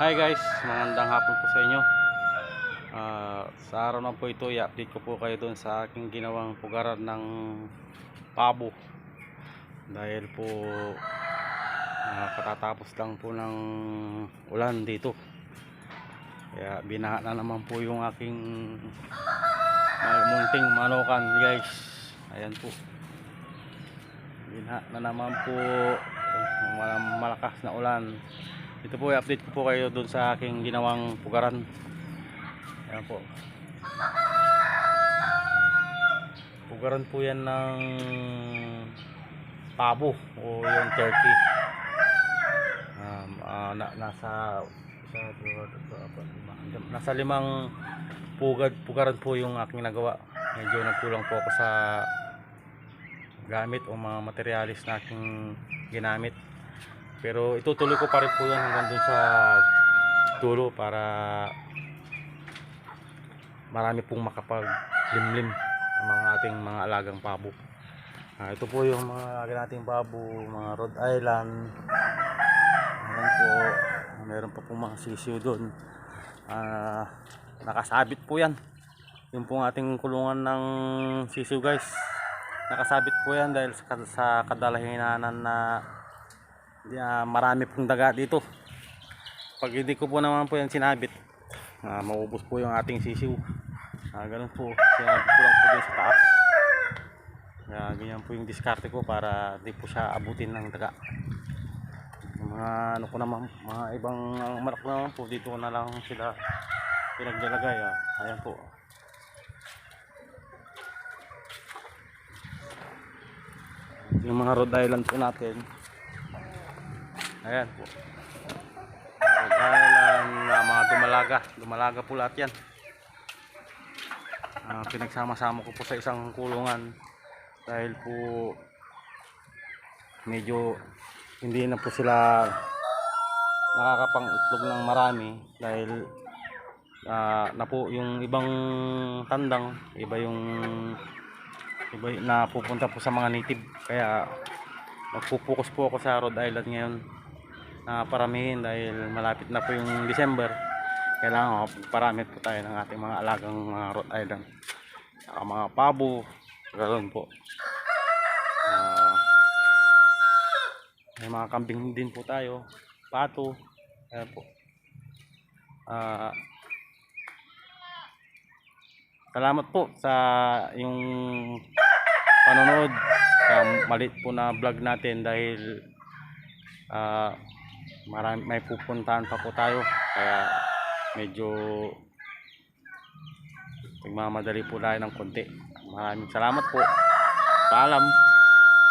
Hi guys, magandang hapon po sa inyo. Sa araw na po ito, i-update ko po kayo doon sa aking ginawang pugaran ng pabo. Dahil po katatapos lang po ng ulan dito. Kaya binaha na naman po yung aking munting manukan guys. Ayan po. Binaha na naman po ng malakas na ulan. Ito po, i-update ko po kayo doon sa aking ginawang pugaran. Ayan po. Pugaran po yan ng pabo o yung turkey. Nasa limang pugaran po yung aking nagawa. Medyo nagkulang po ako sa gamit o mga materialis na aking ginamit. Pero itutuloy ko pa rin po yan hanggang dun sa dulo para marami pong makapaglimlim ang mga ating mga alagang pabo. Ito po yung mga nating pabo, mga Rhode Island. Ayan po, meron pa pong mga sisiw dun. Nakasabit po yan. Yung pong ating kulungan ng sisiw guys. Nakasabit po yan dahil sa kadalahinan na marami pong daga dito. Pag hindi ko po naman po yan sinabit, maubos po yung ating sisiw. Ganun po, sinabit ko lang po din sa taas. Ganyan po yung diskarte ko para di po siya abutin ng daga. Mga ano ko naman, mga ibang malak naman po, dito na lang sila pinaglalagay. Ayan po. Yung mga Rhode Island po natin. Ayan po. Ayan, mga dumalaga po lahat yan. Pinagsama-sama ko po sa isang kulungan dahil po medyo hindi na po sila nakakapang-itlog ng marami dahil na po yung ibang tandang, iba na pupunta po sa mga native, kaya magpupokus po ako sa Rhode Island ngayon na paramihin dahil malapit na po yung December. Kailangan parami po tayo ng ating mga alagang mga Rhode Island saka mga pabo, ganoon po. May mga kambing din po tayo, pato. Ayan po. Salamat po sa yung panonood sa maliit po na vlog natin dahil may pupuntahan pa po tayo, kaya medyo nagmamadali po tayo ng konti. Maraming salamat po. Paalam.